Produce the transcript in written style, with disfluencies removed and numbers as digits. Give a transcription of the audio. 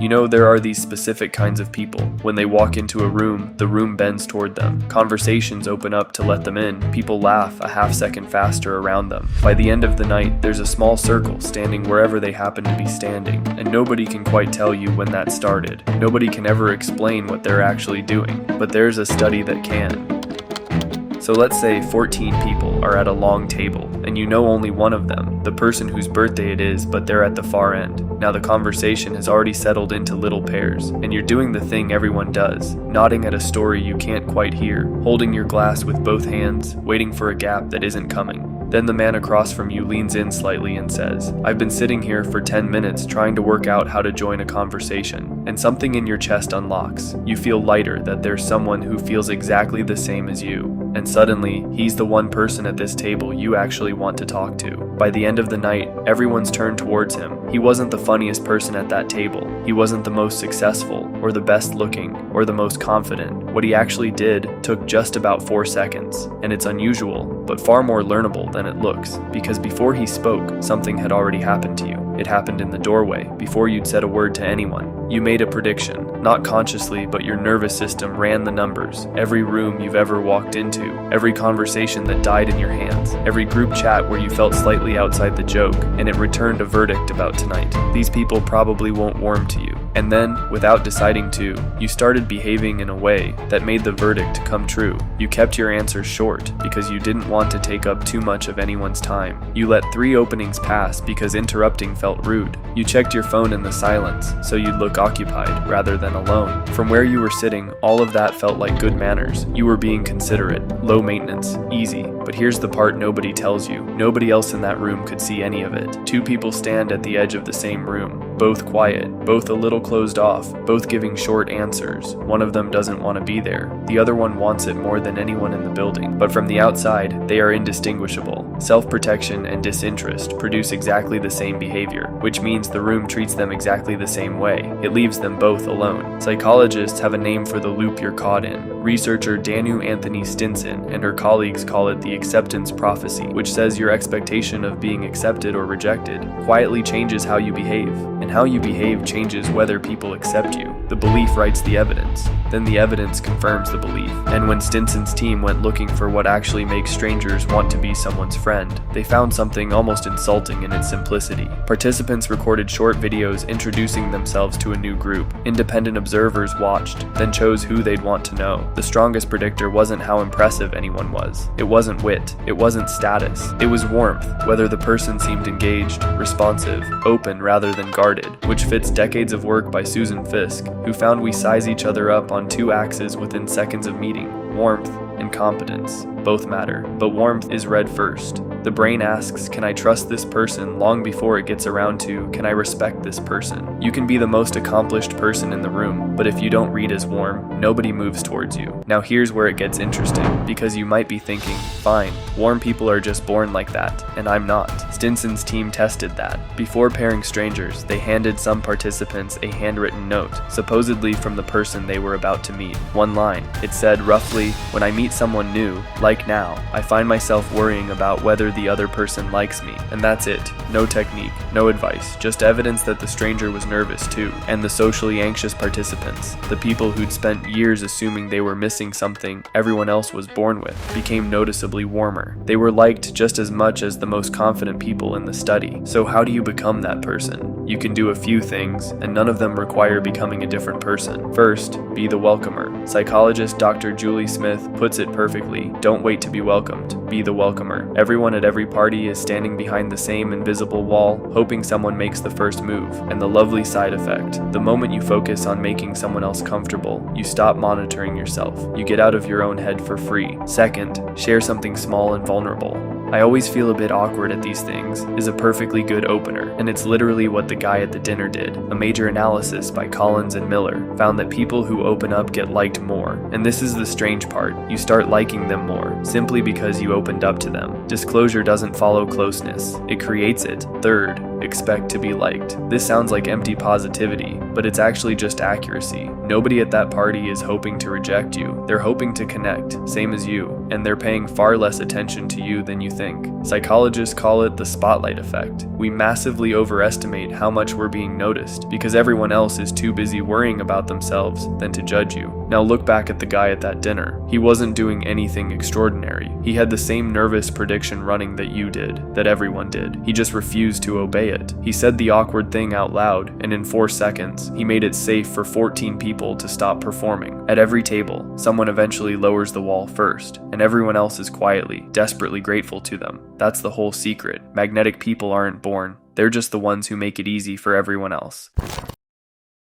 You know, there are these specific kinds of people. When they walk into a room, the room bends toward them. Conversations open up to let them in. People laugh a half second faster around them. By the end of the night, there's a small circle standing wherever they happen to be standing, and nobody can quite tell you when that started. Nobody can ever explain what they're actually doing, but there's a study that can. So let's say 14 people are at a long table, and you know only one of them, the person whose birthday it is, but they're at the far end. Now the conversation has already settled into little pairs, and you're doing the thing everyone does, nodding at a story you can't quite hear, holding your glass with both hands, waiting for a gap that isn't coming. Then the man across from you leans in slightly and says, "I've been sitting here for 10 minutes trying to work out how to join a conversation," and something in your chest unlocks. You feel lighter that there's someone who feels exactly the same as you, and suddenly, he's the one person at this table you actually want to talk to. By the end of the night, everyone's turned towards him. He wasn't the funniest person at that table. He wasn't the most successful, or the best looking, or the most confident. What he actually did took just about 4 seconds, and it's unusual, but far more learnable than it looks, because before he spoke, something had already happened to you. It happened in the doorway, before you'd said a word to anyone. You made a prediction, not consciously, but your nervous system ran the numbers. Every room you've ever walked into, every conversation that died in your hands, every group chat where you felt slightly outside the joke, and it returned a verdict about tonight. These people probably won't warm to you. And then, without deciding to, you started behaving in a way that made the verdict come true. You kept your answers short because you didn't want to take up too much of anyone's time. You let 3 openings pass because interrupting felt rude. You checked your phone in the silence so you'd look occupied rather than alone. From where you were sitting, all of that felt like good manners. You were being considerate, low maintenance, easy. But here's the part nobody tells you. Nobody else in that room could see any of it. 2 people stand at the edge of the same room, both quiet, both a little closed off, both giving short answers. One of them doesn't want to be there. The other one wants it more than anyone in the building. But from the outside, they are indistinguishable. Self-protection and disinterest produce exactly the same behavior, which means the room treats them exactly the same way. It leaves them both alone. Psychologists have a name for the loop you're caught in. Researcher Danu Anthony Stinson and her colleagues call it the acceptance prophecy, which says your expectation of being accepted or rejected quietly changes how you behave, and how you behave changes whether people accept you. The belief writes the evidence, then the evidence confirms the belief. And when Stinson's team went looking for what actually makes strangers want to be someone's friend, they found something almost insulting in its simplicity. Participants recorded short videos introducing themselves to a new group. Independent observers watched, then chose who they'd want to know. The strongest predictor wasn't how impressive anyone was. It wasn't wit. It wasn't status. It was warmth, whether the person seemed engaged, responsive, open rather than guarded, which fits decades of work by Susan Fisk, who found we size each other up on 2 axes within seconds of meeting. Warmth and competence both matter, but warmth is read first. The brain asks, can I trust this person, long before it gets around to, can I respect this person? You can be the most accomplished person in the room, but if you don't read as warm, nobody moves towards you. Now here's where it gets interesting, because you might be thinking, fine, warm people are just born like that, and I'm not. Stinson's team tested that. Before pairing strangers, they handed some participants a handwritten note, supposedly from the person they were about to meet. One line. It said roughly, when I meet someone new, like now, I find myself worrying about whether the other person likes me. And that's it. No technique, no advice, just evidence that the stranger was nervous too. And the socially anxious participants, the people who'd spent years assuming they were missing something everyone else was born with, became noticeably warmer. They were liked just as much as the most confident people in the study. So how do you become that person? You can do a few things, and none of them require becoming a different person. First, be the welcomer. Psychologist Dr. Julie Smith puts it perfectly. Don't wait to be welcomed. Be the welcomer. Everyone at every party is standing behind the same invisible wall, hoping someone makes the first move. And the lovely side effect, the moment you focus on making someone else comfortable, you stop monitoring yourself. You get out of your own head for free. Second, share something small and vulnerable. I always feel a bit awkward at these things is a perfectly good opener, and it's literally what the guy at the dinner did. A major analysis by Collins and Miller found that people who open up get liked more. And this is the strange part. You start liking them more, simply because you opened up to them. Disclosure doesn't follow closeness. It creates it. Third, expect to be liked. This sounds like empty positivity, but it's actually just accuracy. Nobody at that party is hoping to reject you. They're hoping to connect, same as you, and they're paying far less attention to you than you think. Psychologists call it the spotlight effect. We massively overestimate how much we're being noticed because everyone else is too busy worrying about themselves than to judge you. Now look back at the guy at that dinner. He wasn't doing anything extraordinary. He had the same nervous prediction running that you did, that everyone did. He just refused to obey it. He said the awkward thing out loud, and in 4 seconds, he made it safe for 14 people to stop performing. At every table, someone eventually lowers the wall first, and everyone else is quietly, desperately grateful to them. That's the whole secret. Magnetic people aren't born. They're just the ones who make it easy for everyone else.